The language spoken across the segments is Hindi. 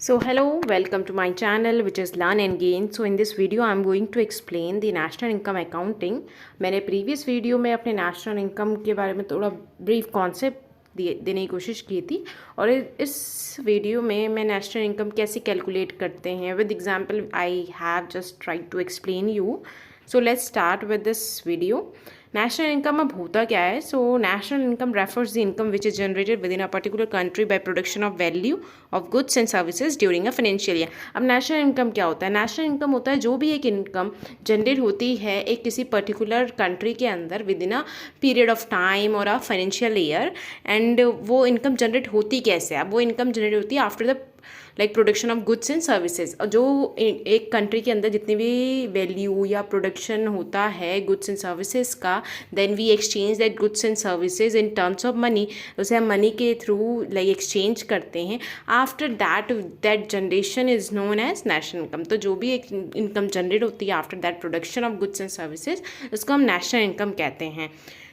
So hello, welcome to my channel which is Learn and Gain. So in this video I am going to explain the national income accounting. मैंने previous video में अपने national income के बारे में थोड़ा brief concept देने की कोशिश की थी और इस वीडियो में मैं नेशनल इनकम कैसे कैलकुलेट करते हैं with example I have just tried to explain you. So let's start with this video. National income अब होता क्या है? So national income refers the income which is generated within a particular country by production of value of goods and services during a financial year. अब नेशनल इनकम क्या होता है? नेशनल इनकम होता है जो भी एक इनकम जनरेट होती है एक किसी पर्टिकुलर कंट्री के अंदर with in a period of time और अ फाइनेंशियल ईयर. एंड वो इनकम जनरेट होती कैसे? अब वो इनकम जनरेट होती है after the like production of goods and services. और जो एक कंट्री के अंदर जितनी भी वैल्यू या प्रोडक्शन होता है गुड्स एंड सर्विसेज का, then we exchange that goods and services in terms of money. उसे हम मनी के थ्रू लाइक एक्सचेंज करते हैं. After that generation is known as national income. तो जो भी एक इनकम जनरेट होती है after that production of goods and services उसको हम नेशनल इनकम कहते हैं.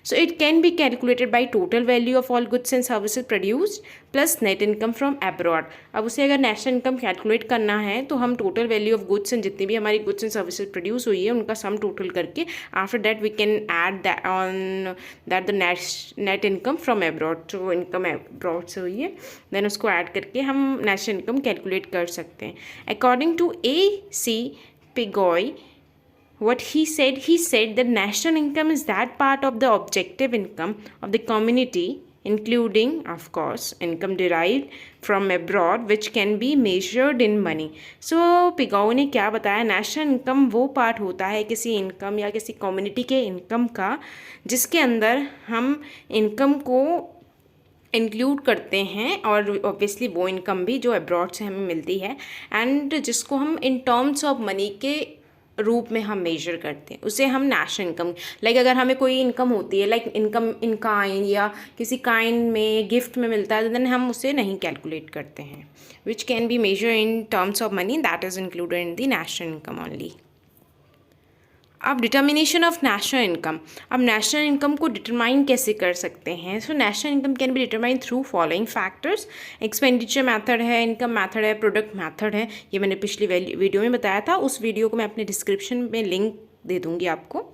So it can be calculated by total value of all goods and services produced plus net income from abroad. अब उसे अगर नेशनल इनकम कैलकुलेट करना है तो हम total value of goods and जितनी भी हमारी गुड्स एंड सर्विसेज प्रोड्यूस हुई है उनका सम टोटल करके after that we can add that on that the net income from abroad. जो इनकम एब्रॉड से हुई है देन उसको ऐड करके हम नेशनल इनकम कैलकुलेट कर सकते हैं. According to A.C. Pigoy, what he said that national income is that part of the objective income of the community including of course income derived from abroad which can be measured in money. So पिगाओ ने क्या बताया? नेशनल इनकम वो पार्ट होता है किसी इनकम या किसी कम्युनिटी के इनकम का जिसके अंदर हम इनकम को इंक्लूड करते हैं और ऑब्वियसली वो इनकम भी जो अब्रॉड से हमें मिलती है एंड जिसको हम इन टर्म्स ऑफ मनी के रूप में हम मेजर करते हैं उसे हम नेशनल इनकम. लाइक अगर हमें कोई इनकम होती है लाइक इनकम इन काइन या किसी काइन में गिफ्ट में मिलता है देन हम उसे नहीं कैलकुलेट करते हैं. Which can be measure in terms of money that is included in the national income only. अब डिटर्मिनेशन ऑफ नेशनल इनकम. अब नेशनल इनकम को डिटरमाइन कैसे कर सकते हैं? So national income can be determine through following factors. Expenditure method है, इनकम मेथड है, प्रोडक्ट मेथड है. ये मैंने पिछली वीडियो में बताया था. उस वीडियो को मैं अपने डिस्क्रिप्शन में लिंक दे दूँगी आपको.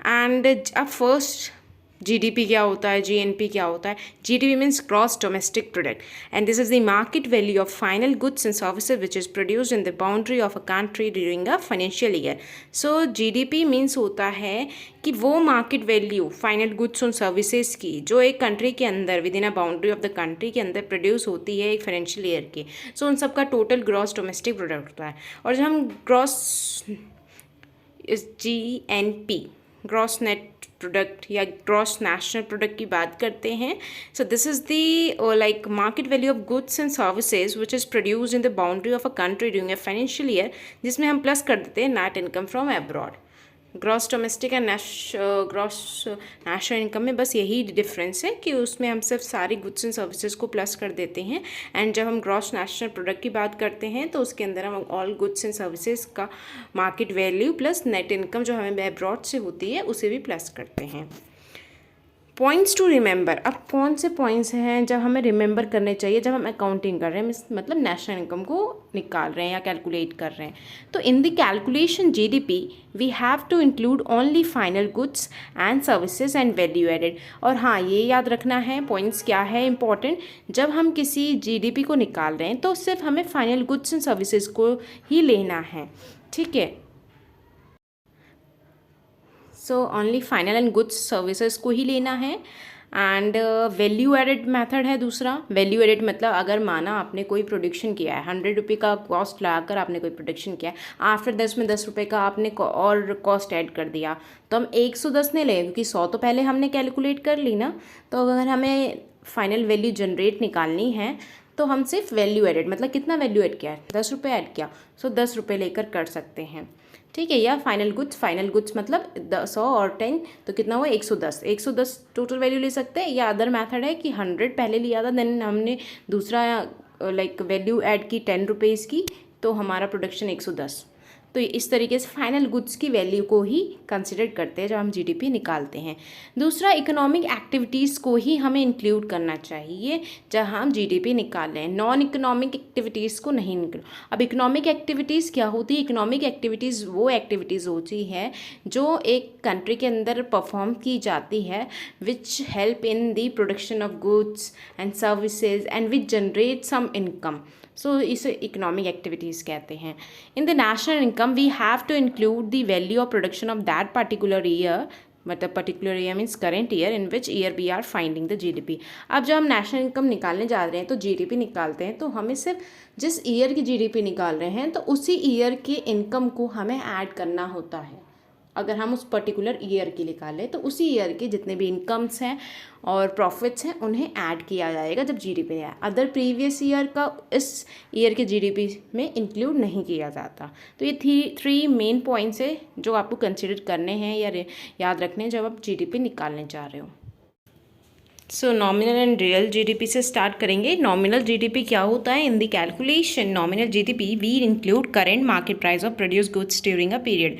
एंड अब फर्स्ट जीडीपी क्या होता है, जीएनपी क्या होता है? GDP means gross domestic product and this is the market value of final goods and services which is produced in the boundary of a country during a financial year. So GDP means होता है कि वो मार्केट वैल्यू फाइनल गुड्स और सर्विसेज की जो एक कंट्री के अंदर with in a boundary of the country के अंदर प्रोड्यूस होती है एक फाइनेंशियल ईयर के. सो उन सबका टोटल ग्रॉस डोमेस्टिक प्रोडक्ट होता है. और जब हम gross GNP gross net product या ग्रॉस नेशनल प्रोडक्ट की बात करते हैं, so this is the like market value of goods and services which is produced in the boundary of a country during a financial year, जिसमें हम प्लस कर देते हैं net income from abroad. Gross domestic and gross national income में बस यही डिफरेंस है कि उसमें हम सिर्फ सारी गुड्स एंड सर्विसेज को प्लस कर देते हैं एंड जब हम ग्रॉस नेशनल प्रोडक्ट की बात करते हैं तो उसके अंदर हम ऑल गुड्स एंड सर्विसेज का market value plus net income जो हमें अब्रॉड से होती है उसे भी प्लस करते हैं. Points to remember. अब कौन से पॉइंट्स हैं जब हमें रिमेंबर करने चाहिए जब हम अकाउंटिंग कर रहे हैं, मतलब नेशनल इनकम को निकाल रहे हैं या कैलकुलेट कर रहे हैं? तो in the calculation GDP we have to include only final goods and services and value added. और हाँ, ये याद रखना है पॉइंट्स क्या है इंपॉर्टेंट. जब हम किसी जीडीपी को निकाल रहे हैं तो सिर्फ हमें फाइनल गुड्स एंड सर्विसेज को ही लेना है, ठीक है? So only final and goods services को ही लेना है. एंड वैल्यू एडेड मेथड है दूसरा. वैल्यू एडेड मतलब अगर माना आपने कोई प्रोडक्शन किया है 100 रुपये का कॉस्ट लगाकर आपने कोई प्रोडक्शन किया है, आफ्टर 10 में 10 रुपये का आपने और कॉस्ट ऐड कर दिया तो हम 110 नहीं लेंगे क्योंकि 100 तो पहले हमने कैलकुलेट कर ली ना. तो अगर हमें फाइनल वैल्यू जनरेट निकालनी है तो हम सिर्फ वैल्यू एडेड मतलब कितना वैल्यू ऐड किया है, 10 रुपये ऐड किया, सो 10 रुपये लेकर कर सकते हैं, ठीक है? या फाइनल गुड्स मतलब 100 और 10 तो कितना हुआ 110 टोटल वैल्यू ले सकते हैं. या अदर मेथड है कि 100 पहले लिया था देन हमने दूसरा लाइक वैल्यू ऐड की 10 रुपीज़ की तो हमारा प्रोडक्शन 110. तो इस तरीके से फाइनल गुड्स की वैल्यू को ही कंसिडर करते हैं जब हम जीडीपी निकालते हैं। दूसरा, इकोनॉमिक एक्टिविटीज़ को ही हमें इंक्लूड करना चाहिए जब हम जीडीपी निकाल रहे हैं, नॉन इकोनॉमिक एक्टिविटीज़ को नहीं निकाल। अब इकोनॉमिक एक्टिविटीज़ क्या होती है? इकोनॉमिक एक्टिविटीज़ वो एक्टिविटीज़ होती है जो एक कंट्री के अंदर परफॉर्म की जाती है, which help in the production of goods and services and which generate some income. So इसे इकोनॉमिक एक्टिविटीज़ कहते हैं। In the national income we have to include the value of production of that particular year, मतलब particular year means current year in which year we are finding the GDP. अब जब हम नेशनल इनकम निकालने जा रहे हैं तो जीडीपी निकालते हैं, तो हमें सिर्फ जिस ईयर की जीडीपी निकाल रहे हैं तो उसी ईयर की इनकम को हमें ऐड करना होता है। अगर हम उस पर्टिकुलर ईयर की निकालें तो उसी ईयर के जितने भी इनकम्स हैं और प्रॉफिट्स हैं उन्हें ऐड किया जाएगा जब जीडीपी है। अदर प्रीवियस ईयर का इस ईयर के जीडीपी में इंक्लूड नहीं किया जाता। तो ये थ्री मेन पॉइंट्स है जो आपको कंसिडर करने हैं या याद रखने हैं जब आप जीडीपी निकालने जा रहे हो। So nominal and real GDP से स्टार्ट करेंगे। नॉमिनल जीडीपी क्या होता है? In the calculation nominal GDP we include current market price of produce goods during a period.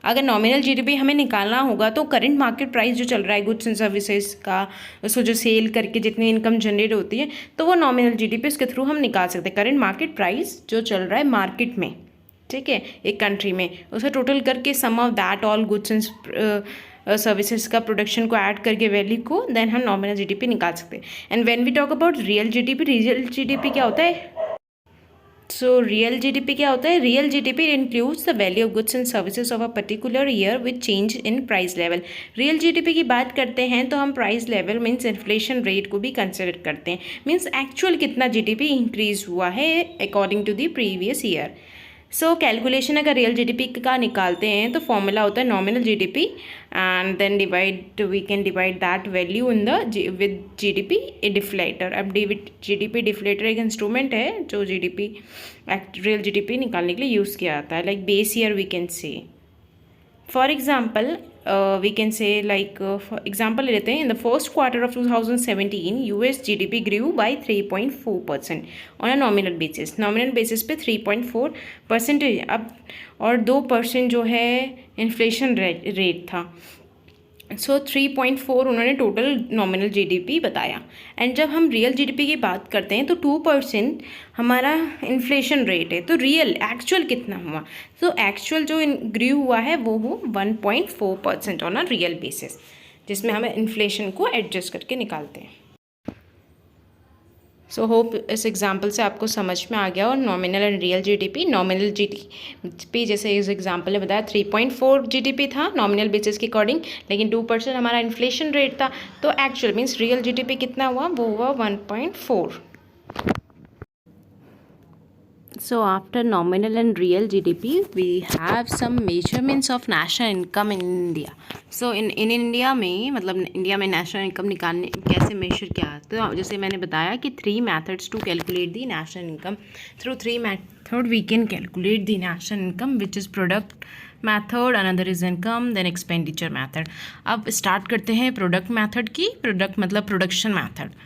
अगर नॉमिनल जीडीपी हमें निकालना होगा तो करंट मार्केट प्राइस जो चल रहा है गुड्स एंड सर्विसेज का, उसको जो सेल करके जितनी इनकम जनरेट होती है, तो वो नॉमिनल जीडीपी उसके थ्रू हम निकाल सकते हैं। करंट मार्केट प्राइस जो चल रहा है मार्केट में, ठीक है, एक कंट्री में, उसे टोटल करके sum of that all goods and services का प्रोडक्शन को ऐड करके वैल्यू को, देन हम नॉमिनल जीडीपी निकाल सकते हैं। And when we talk about real GDP क्या होता है? सो रियल जीडीपी क्या होता है? Real GDP includes the value of goods and services of a particular year with change in price level. Real GDP की बात करते हैं तो हम price level means inflation rate को भी कंसिडर करते हैं, मीन्स एक्चुअल कितना जीडीपी इंक्रीज हुआ है according to the previous year. So calculation अगर रियल जीडीपी का निकालते हैं तो फॉर्मूला होता है nominal GDP and then we can divide that value in the with GDP deflator. अब जीडीपी डिफ्लेटर एक इंस्ट्रूमेंट है जो जीडीपी रियल जीडीपी निकालने के लिए यूज़ किया जाता है, like base year we can say. For example we can say like example लेते हैं, in the first quarter of 2017 US GDP grew by 3.4% on a nominal basis. Nominal basis पे 3.4% अब और 2% जो है इन्फ्लेशन रेट था। सो 3.4 उन्होंने टोटल नॉमिनल जीडीपी बताया। एंड जब हम रियल जीडीपी की बात करते हैं तो 2% हमारा इन्फ्लेशन रेट है, तो रियल एक्चुअल कितना हुआ? तो एक्चुअल जो ग्रू हुआ है वो हो 1.4% ऑन अ रियल बेसिस, जिसमें हम इन्फ्लेशन को एडजस्ट करके निकालते हैं। सो होप इस एग्जांपल से आपको समझ में आ गया। और nominal and real GDP, nominal GDP जैसे इस एग्जांपल ने बताया 3.4 जीडीपी था नॉमिनल बेसिस के अकॉर्डिंग, लेकिन 2% हमारा इन्फ्लेशन रेट था, तो एक्चुअल मीन्स रियल जीडीपी कितना हुआ? वो हुआ 1.4। So after nominal and real GDP, we have some measurements of national income in India. So in India में, मतलब इंडिया में नेशनल इनकम निकालने कैसे मेजर किया? तो जैसे मैंने बताया कि 3 methods to calculate the national income. Through 3 method we can calculate the national income, which is product method, another is income, then expenditure method. अब स्टार्ट करते हैं प्रोडक्ट मेथड की। प्रोडक्ट मतलब production method.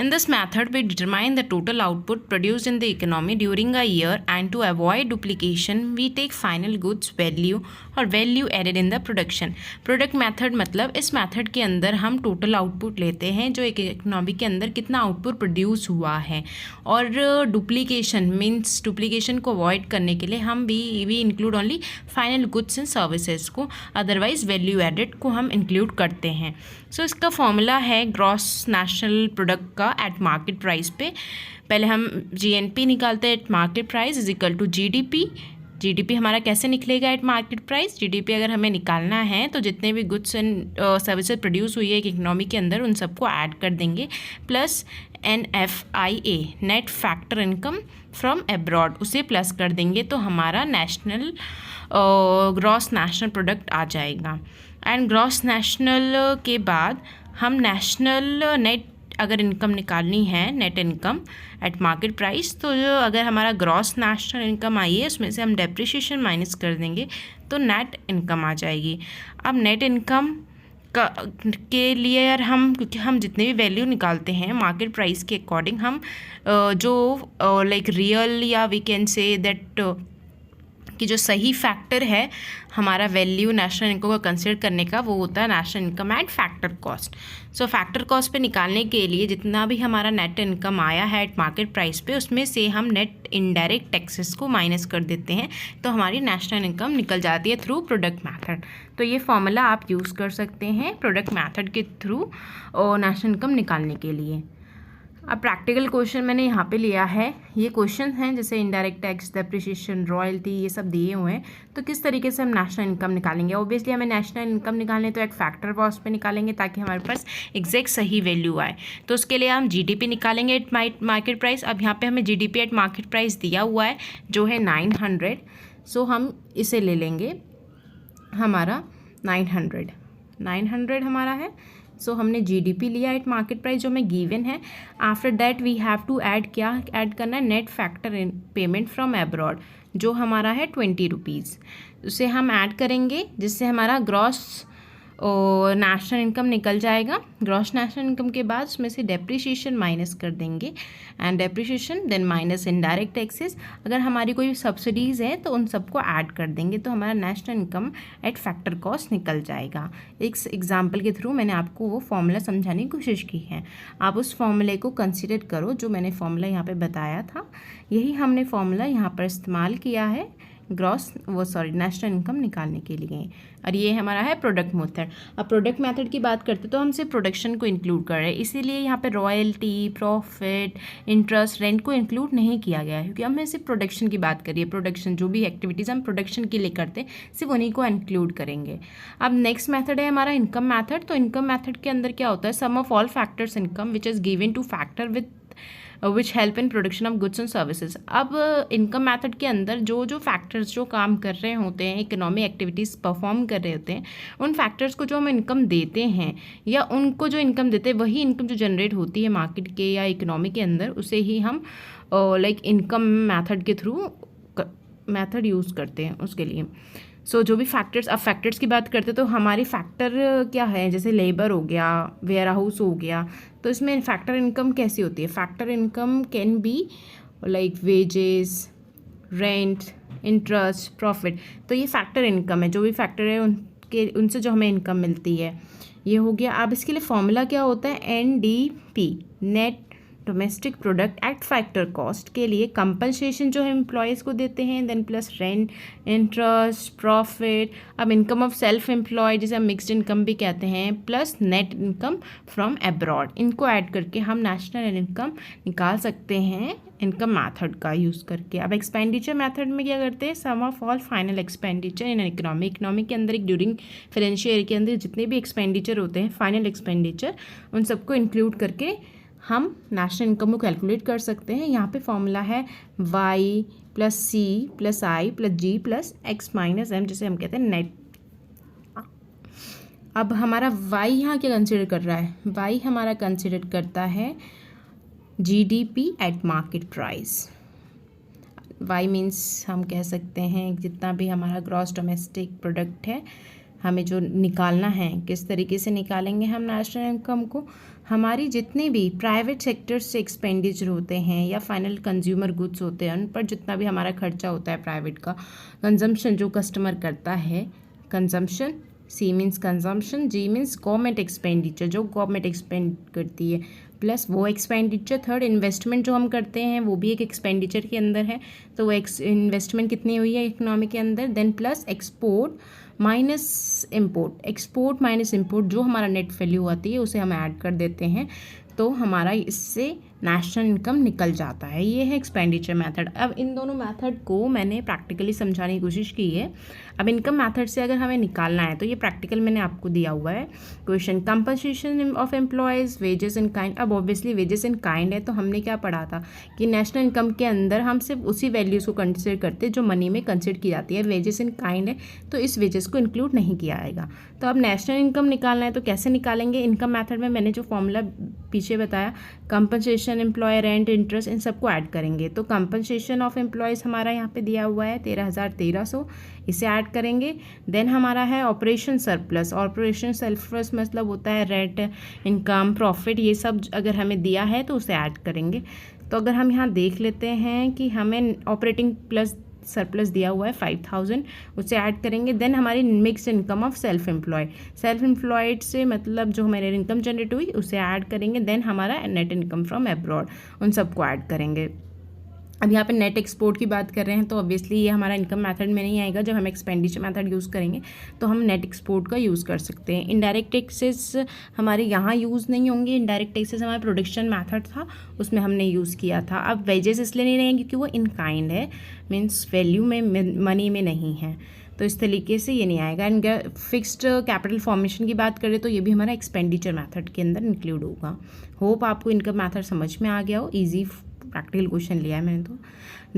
In this method, we determine the total output produced in the economy during a year, and to avoid duplication, we take final goods value और value added in the production. Product method मतलब इस method के अंदर हम total output लेते हैं जो एक इकोनॉमी के अंदर कितना output produce हुआ है, और duplication means duplication को avoid करने के लिए हम we include only final goods and services को, otherwise value added को हम include करते हैं। सो इसका फॉर्मूला है ग्रॉस नेशनल प्रोडक्ट का एट मार्केट प्राइस पे। पहले हम जीएनपी निकालते हैं at market price is equal to GDP. GDP हमारा कैसे निकलेगा एट मार्केट प्राइस? जीडीपी अगर हमें निकालना है तो जितने भी गुड्स एंड सर्विसेज प्रोड्यूस हुई है एक इकोनॉमी के अंदर उन सबको ऐड कर देंगे, plus NFIA net factor income from abroad उसे प्लस कर देंगे, तो हमारा नेशनल ग्रॉस नेशनल प्रोडक्ट आ जाएगा। एंड ग्रॉस नेशनल के बाद हम नेशनल नेट अगर इनकम निकालनी है, net income eight market price, तो जो अगर हमारा ग्रॉस नेशनल इनकम आई है उसमें से हम डेप्रिसिएशन माइनस कर देंगे तो नेट इनकम आ जाएगी। अब नेट इनकम के लिए यार हम, क्योंकि हम जितने भी वैल्यू निकालते हैं मार्केट प्राइस के अकॉर्डिंग, हम जो लाइक रियल या वी कैन से दैट कि जो सही फैक्टर है हमारा वैल्यू नेशनल इनकम को कंसिडर करने का, वो होता है national income eight factor cost. सो फैक्टर कॉस्ट पे निकालने के लिए जितना भी हमारा नेट इनकम आया है एट मार्केट प्राइस पे, उसमें से हम नेट इनडायरेक्ट टैक्सेस को माइनस कर देते हैं, तो हमारी नेशनल इनकम निकल जाती है थ्रू प्रोडक्ट मेथड। तो ये फॉर्मूला आप यूज़ कर सकते हैं प्रोडक्ट मेथड के थ्रू और नेशनल इनकम निकालने के लिए। अब प्रैक्टिकल क्वेश्चन मैंने यहाँ पे लिया है, ये क्वेश्चन हैं जैसे इनडायरेक्ट टैक्स, डेप्रिसिएशन, रॉयल्टी, ये सब दिए हुए हैं। तो किस तरीके से हम नेशनल इनकम निकालेंगे? ऑब्वियसली हमें नेशनल इनकम निकालने तो एक फैक्टर कॉस्ट पे निकालेंगे ताकि हमारे पास एग्जैक्ट सही वैल्यू आए। तो उसके लिए हम जीडीपी निकालेंगे एट मार्केट प्राइस। अब यहाँ पर हमें जीडीपी एट मार्केट प्राइस दिया हुआ है जो है 900। सो हम इसे ले लेंगे, हमारा 900 हमारा है। सो हमने जीडीपी लिया एट मार्केट प्राइस जो हमें गिवन है। After that we have to add, क्या ऐड करना है? Net factor in payment from abroad जो हमारा है 20 रुपीज़, उसे हम ऐड करेंगे जिससे हमारा ग्रॉस और नेशनल इनकम निकल जाएगा। ग्रॉस नेशनल इनकम के बाद उसमें से डेप्रिसिएशन माइनस कर देंगे and depreciation then minus indirect taxes. अगर हमारी कोई सब्सिडीज़ है तो उन सबको ऐड कर देंगे, तो हमारा national income eight factor cost निकल जाएगा। एक एग्जाम्पल के थ्रू मैंने आपको वो फॉर्मूला समझाने की कोशिश की है, आप उस फॉर्मूले को कंसिडर करो जो मैंने फॉर्मूला यहाँ पर बताया था। यही हमने फॉर्मूला यहाँ पर इस्तेमाल किया है नेशनल इनकम निकालने के लिए। और ये हमारा है प्रोडक्ट मेथड। अब प्रोडक्ट मेथड की बात करते तो हम सिर्फ प्रोडक्शन को इंक्लूड कर रहे हैं, इसीलिए यहाँ पे रॉयल्टी, प्रॉफिट, इंटरेस्ट, रेंट को इंक्लूड नहीं किया गया है, क्योंकि हमें सिर्फ प्रोडक्शन की बात करिए। प्रोडक्शन जो भी एक्टिविटीज़ हम प्रोडक्शन के लिए करते हैं सिर्फ उन्हीं को इंक्लूड करेंगे। अब नेक्स्ट मेथड है हमारा इनकम मेथड। तो इनकम मेथड के अंदर क्या होता है? Sum of all factors income which is given to factor with which help in production of goods and services. अब इनकम मेथड के अंदर जो जो फैक्टर्स जो काम कर रहे होते हैं, इकोनॉमिक एक्टिविटीज़ परफॉर्म कर रहे होते हैं, उन फैक्टर्स को जो हम इनकम देते हैं या उनको जो इनकम देते हैं, वही इनकम जो जनरेट होती है मार्केट के या इकोनॉमी के अंदर, उसे ही हम लाइक इनकम मेथड के थ्रू मेथड यूज़ करते हैं उसके लिए। सो जो भी फैक्टर्स, अब फैक्टर्स की बात करते हैं तो हमारी फैक्टर क्या है? जैसे लेबर हो गया, वेयर हाउस हो गया, तो इसमें फैक्टर इनकम कैसी होती है? Factor income can be like wages, rent, interest, profit. तो ये फैक्टर इनकम है, जो भी फैक्टर है उनसे जो हमें इनकम मिलती है, ये हो गया। अब इसके लिए फॉर्मूला क्या होता है? NDP, net domestic product at factor cost के लिए कंपनसेशन जो है एम्प्लॉयज़ को देते हैं, then plus rent, interest, profit. अब इनकम ऑफ सेल्फ एम्प्लॉय जिसे हम मिक्स्ड इनकम भी कहते हैं, plus net income from abroad, इनको ऐड करके हम नेशनल इनकम निकाल सकते हैं इनकम मेथड का यूज़ करके। अब एक्सपेंडिचर मेथड में क्या करते हैं? Sum of all final expenditure in economy के अंदर एक ड्यूरिंग फाइनेंशियल ईयर के अंदर जितने भी एक्सपेंडिचर होते हैं, फाइनल एक्सपेंडिचर, उन सबको इंक्लूड करके हम नेशनल इनकम को कैलकुलेट कर सकते हैं। यहाँ पे फॉर्मूला है y plus C plus I plus G plus X minus M, जिसे हम कहते हैं नेट। अब हमारा y यहाँ क्या कंसिडर कर रहा है? y हमारा कंसिडर करता है GDP eight market price. y means हम कह सकते हैं जितना भी हमारा ग्रॉस डोमेस्टिक प्रोडक्ट है, हमें जो निकालना है, किस तरीके से निकालेंगे हम नेशनल इनकम को? हमारी जितने भी प्राइवेट सेक्टर से एक्सपेंडिचर होते हैं या फाइनल कंज्यूमर गुड्स होते हैं, उन पर जितना भी हमारा खर्चा होता है प्राइवेट का, कंजम्पशन जो कस्टमर करता है, consumption, C means consumption, G means government expenditure जो गवर्नमेंट एक्सपेंड करती है, प्लस वो एक्सपेंडिचर। थर्ड, इन्वेस्टमेंट जो हम करते हैं वो भी एक एक्सपेंडिचर के अंदर है, तो वो इन्वेस्टमेंट कितनी हुई है इकोनॉमी के अंदर। Then plus export minus import, export minus import जो हमारा नेट वैल्यू आती है उसे हम ऐड कर देते हैं, तो हमारा इससे नेशनल इनकम निकल जाता है। ये है एक्सपेंडिचर मेथड। अब इन दोनों मेथड को मैंने प्रैक्टिकली समझाने की कोशिश की है। अब इनकम मेथड से अगर हमें निकालना है तो ये प्रैक्टिकल मैंने आपको दिया हुआ है question. Compensation of employees, wages in kind. अब ऑब्वियसली वेजेस इन काइंड है, तो हमने क्या पढ़ा था कि नेशनल इनकम के अंदर हम सिर्फ उसी वैल्यूज़ को कंसिडर करते हैं जो मनी में कंसिडर की जाती है। वेजेस इन काइंड है तो इस वेजेस को इंक्लूड नहीं किया जाएगा। तो अब नेशनल इनकम निकालना है तो कैसे निकालेंगे? इनकम मेथड में मैंने जो फॉर्मूला पीछे बताया, कंपनसेशन, एम्प्लॉय, रेंट, इंटरेस्ट, इन सबको ऐड करेंगे। तो कंपनसेशन ऑफ एम्प्लॉयज़ हमारा यहाँ पे दिया हुआ है 13,1300, इसे ऐड करेंगे। देन हमारा है ऑपरेशन सरप्लस। ऑपरेशन सरप्लस मतलब होता है रेंट, इनकम, प्रॉफिट, ये सब अगर हमें दिया है तो उसे ऐड करेंगे। तो अगर हम यहाँ देख लेते हैं कि हमें ऑपरेटिंग प्लस सरप्लस दिया हुआ है 5000, उसे ऐड करेंगे। देन हमारी mix income of self employed से मतलब जो हमारे इनकम जनरेट हुई उसे ऐड करेंगे। देन हमारा नेट इनकम फ्रॉम अब्रॉड, उन सबको ऐड करेंगे। अब यहाँ पे नेट एक्सपोर्ट की बात कर रहे हैं तो ऑब्वियसली ये हमारा इनकम मेथड में नहीं आएगा। जब हम एक्सपेंडिचर मेथड यूज़ करेंगे तो हम नेट एक्सपोर्ट का यूज़ कर सकते हैं। इनडायरेक्ट टैक्सेस हमारे यहाँ यूज़ नहीं होंगे। इनडायरेक्ट टैक्सेस हमारा प्रोडक्शन मेथड था, उसमें हमने यूज़ किया था। अब वेजेस इसलिए नहीं रहेंगे क्योंकि वो इन काइंड है, मीन्स वैल्यू में, मनी में नहीं है, तो इस तरीके से ये नहीं आएगा। एंड फिक्स्ड कैपिटल फॉर्मेशन की बात करें तो ये भी हमारा एक्सपेंडिचर मेथड के अंदर इंक्लूड होगा। होप आपको इनकम मेथड समझ में आ गया हो। ईजी प्रैक्टिकल क्वेश्चन लिया है मैंने तो।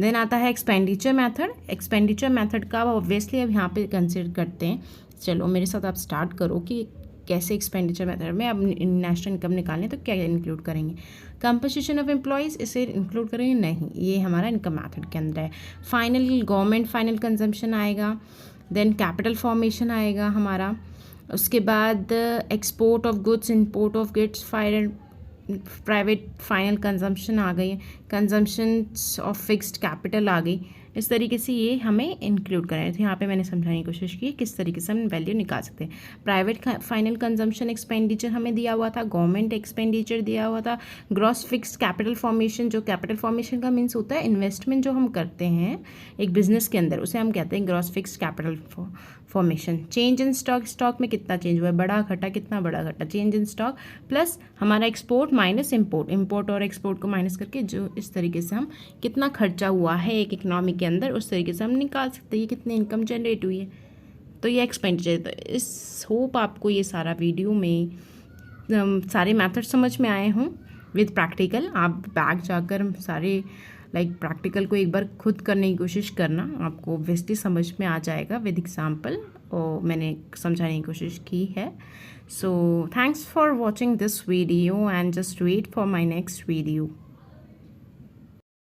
देन आता है एक्सपेंडिचर मेथड का ऑब्वियसली अब यहाँ पे कंसिडर करते हैं। चलो मेरे साथ आप स्टार्ट करो कि कैसे एक्सपेंडिचर मेथड में अब नेशनल इनकम निकालने तो क्या इंक्लूड करेंगे। कंपोजिशन ऑफ एम्प्लॉयज़ इसे इंक्लूड करेंगे नहीं, ये हमारा इनकम मेथड के अंदर है। फाइनल गवर्नमेंट फाइनल कंजम्पशन आएगा। देन कैपिटल फॉर्मेशन आएगा हमारा। उसके बाद export of goods, import of goods, private final consumption आ गई, कंजम्पशन ऑफ फिक्स्ड कैपिटल आ गई। इस तरीके से ये हमें इंक्लूड करें। तो यहाँ पे मैंने समझाने की कोशिश की किस तरीके से हम वैल्यू निकाल सकते हैं। प्राइवेट फाइनल कंजम्पशन एक्सपेंडिचर हमें दिया हुआ था, गवर्नमेंट एक्सपेंडिचर दिया हुआ था, ग्रॉस फिक्स्ड कैपिटल फॉर्मेशन, जो कैपिटल फॉर्मेशन का मीन्स होता है इन्वेस्टमेंट जो हम करते हैं एक बिजनेस के अंदर, उसे हम कहते हैं gross fixed capital formation. Change in stock में कितना चेंज हुआ है, बड़ा घटा, कितना बड़ा घटा, चेंज इन स्टॉक प्लस हमारा एक्सपोर्ट माइनस इम्पोर्ट और एक्सपोर्ट को माइनस करके जो इस तरीके से हम कितना खर्चा हुआ है एक इकोनॉमी के अंदर, उस तरीके से हम निकाल सकते हैं कितनी इनकम जनरेट हुई है। तो ये एक्सपेंडिचर। तो इस होप आपको ये सारा वीडियो में सारे मेथड समझ में आए हों विद प्रैक्टिकल। आप बैक जाकर सारे प्रैक्टिकल को एक बार खुद करने की कोशिश करना, आपको ऑब्वियसली समझ में आ जाएगा विद एग्जाम्पल, और मैंने समझाने की कोशिश की है। So thanks for watching this video and just wait for my next video.